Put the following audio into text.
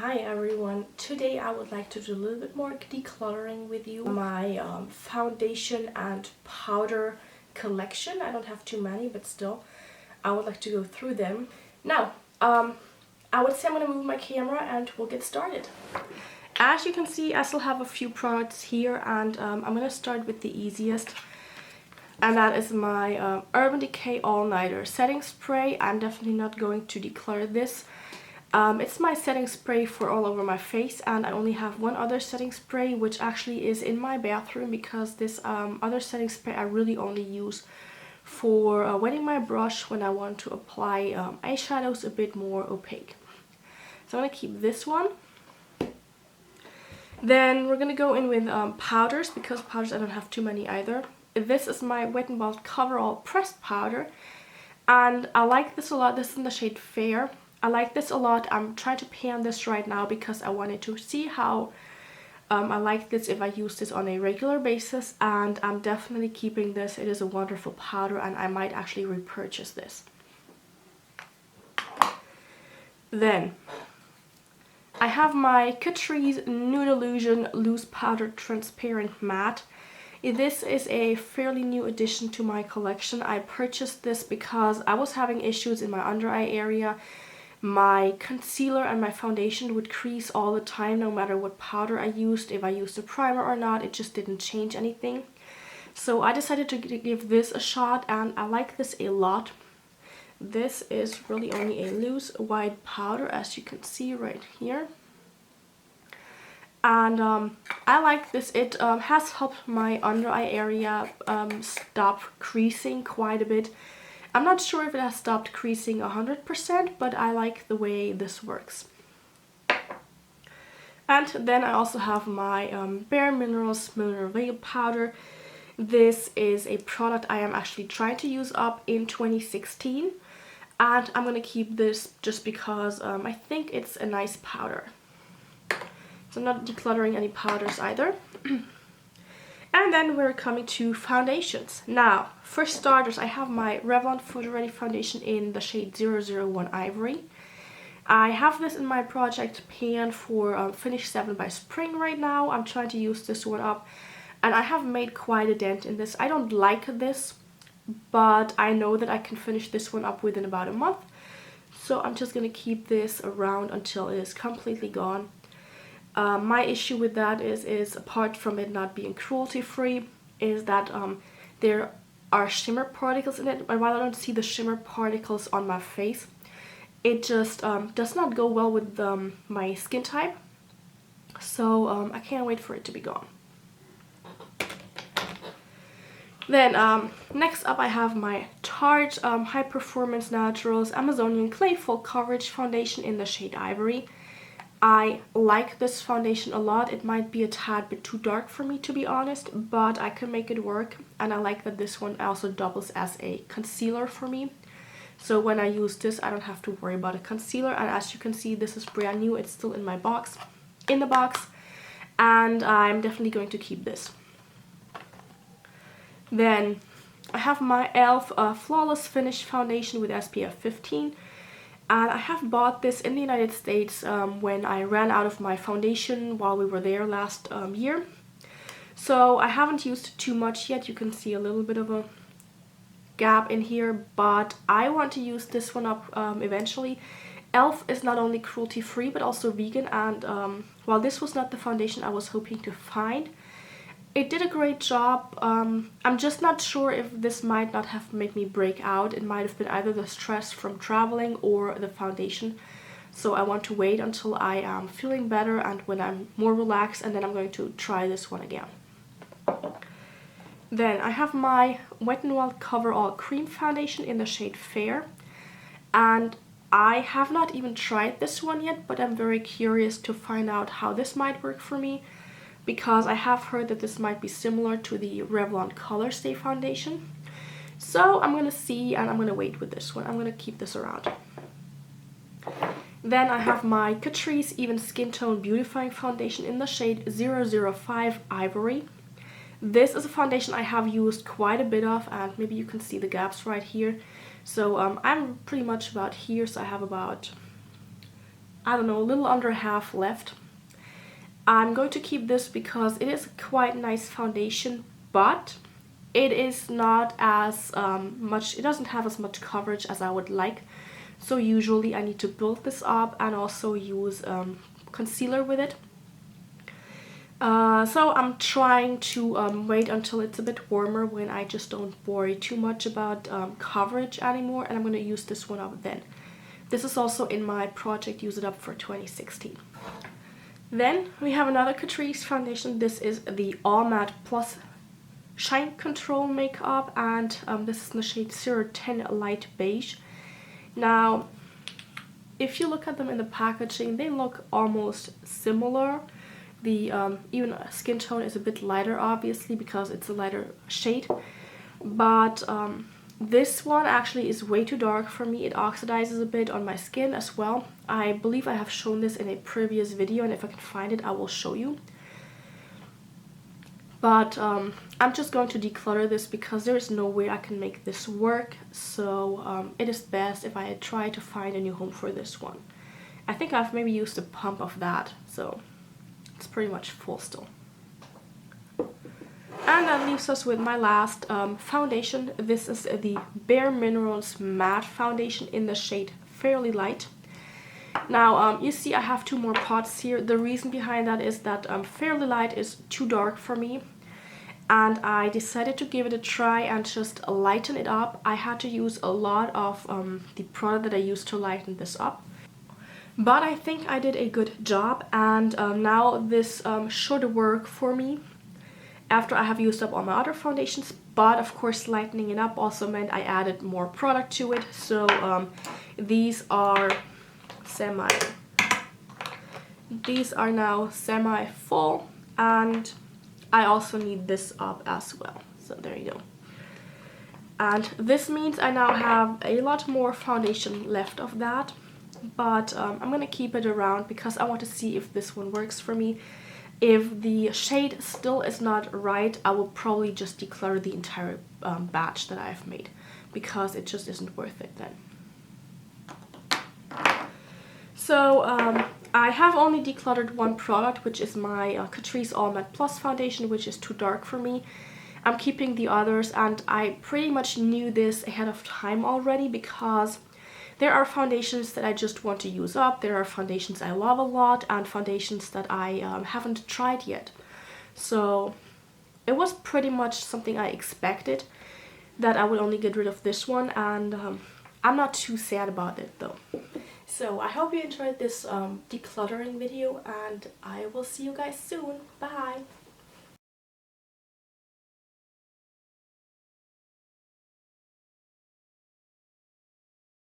Hi everyone, today I would like to do a little bit more decluttering with you. My foundation and powder collection. I don't have too many, but still I would like to go through them. Now, I would say I'm going to move my camera and we'll get started. As you can see, I still have a few products here, and I'm going to start with the easiest. And that is my Urban Decay All-Nighter Setting Spray. I'm definitely not going to declutter this. It's my setting spray for all over my face, and I only have one other setting spray, which actually is in my bathroom, because this other setting spray I really only use for wetting my brush when I want to apply eyeshadows a bit more opaque. So I'm going to keep this one. Then we're going to go in with powders, because powders I don't have too many either. This is my Wet n Wild Coverall Pressed Powder, and I like this a lot. This is in the shade Fair. I like this a lot. I'm trying to pan this right now because I wanted to see how I like this if I use this on a regular basis, and I'm definitely keeping this. It is a wonderful powder, and I might actually repurchase this. Then I have my Catrice Nude Illusion Loose Powder Transparent Matte. This is a fairly new addition to my collection. I purchased this because I was having issues in my under eye area. My concealer and my foundation would crease all the time, no matter what powder I used. If I used a primer or not, it just didn't change anything. So I decided to give this a shot, and I like this a lot. This is really only a loose white powder, as you can see right here. And I like this. It has helped my under eye area stop creasing quite a bit. I'm not sure if it has stopped creasing 100%, but I like the way this works. And then I also have my Bare Minerals Mineral Veil Powder. This is a product I am actually trying to use up in 2016. And I'm going to keep this just because I think it's a nice powder. So I'm not decluttering any powders either. And then we're coming to foundations. Now, for starters, I have my Revlon Photo Ready foundation in the shade 001 Ivory. I have this in my project pan for Finish 7 by Spring right now. I'm trying to use this one up, and I have made quite a dent in this. I don't like this, but I know that I can finish this one up within about a month. So I'm just going to keep this around until it is completely gone. My issue with that is apart from it not being cruelty-free, is that there are shimmer particles in it. And while I don't see the shimmer particles on my face, it just does not go well with my skin type. So I can't wait for it to be gone. Then next up I have my Tarte High Performance Naturals Amazonian Clay Full Coverage Foundation in the shade Ivory. I like this foundation a lot. It might be a tad bit too dark for me, to be honest, but I can make it work. And I like that this one also doubles as a concealer for me. So when I use this, I don't have to worry about a concealer. And as you can see, this is brand new. It's still in my box, and I'm definitely going to keep this. Then I have my e.l.f. Flawless Finish Foundation with SPF 15. And I have bought this in the United States when I ran out of my foundation while we were there last year. So I haven't used it too much yet. You can see a little bit of a gap in here, but I want to use this one up eventually. e.l.f. is not only cruelty-free but also vegan, and while this was not the foundation I was hoping to find, it did a great job. I'm just not sure if this might not have made me break out. It might have been either the stress from traveling or the foundation. So I want to wait until I am feeling better and when I'm more relaxed, and then I'm going to try this one again. Then I have my Wet n Wild Coverall Cream Foundation in the shade Fair. And I have not even tried this one yet, but I'm very curious to find out how this might work for me, because I have heard that this might be similar to the Revlon Color Stay Foundation. So I'm going to see, and I'm going to wait with this one. I'm going to keep this around. Then I have my Catrice Even Skin Tone Beautifying Foundation in the shade 005 Ivory. This is a foundation I have used quite a bit of, and maybe you can see the gaps right here. So I'm pretty much about here, so I have about I don't know, a little under half left. I'm going to keep this because it is quite a nice foundation, but it is not as much, it doesn't have as much coverage as I would like. So usually I need to build this up and also use concealer with it. So I'm trying to wait until it's a bit warmer when I just don't worry too much about coverage anymore, and I'm going to use this one up then. This is also in my project Use It Up for 2016. Then we have another Catrice foundation. This is the All Matte Plus Shine Control Makeup, and this is in the shade 010 Light Beige. Now, if you look at them in the packaging, they look almost similar. The even skin tone is a bit lighter, obviously, because it's a lighter shade. But this one actually is way too dark for me. It oxidizes a bit on my skin as well. I believe I have shown this in a previous video, and if I can find it, I will show you. But I'm just going to declutter this because there is no way I can make this work. So it is best if I try to find a new home for this one. I think I've maybe used a pump of that, so it's pretty much full still. And that leaves us with my last foundation. This is the Bare Minerals Matte Foundation in the shade Fairly Light. Now, you see I have two more pots here. The reason behind that is that Fairly Light is too dark for me. And I decided to give it a try and just lighten it up. I had to use a lot of the product that I used to lighten this up. But I think I did a good job, and now this should work for me after I have used up all my other foundations. But of course, lightening it up also meant I added more product to it. So these are now semi-full, and I also need this up as well. So there you go. And this means I now have a lot more foundation left of that. But I'm going to keep it around because I want to see if this one works for me. If the shade still is not right, I will probably just declutter the entire batch that I've made, because it just isn't worth it then. So I have only decluttered one product, which is my Catrice All Matte Plus foundation, which is too dark for me. I'm keeping the others, and I pretty much knew this ahead of time already because there are foundations that I just want to use up, there are foundations I love a lot, and foundations that I haven't tried yet. So it was pretty much something I expected, that I would only get rid of this one, and I'm not too sad about it though. So I hope you enjoyed this decluttering video, and I will see you guys soon. Bye!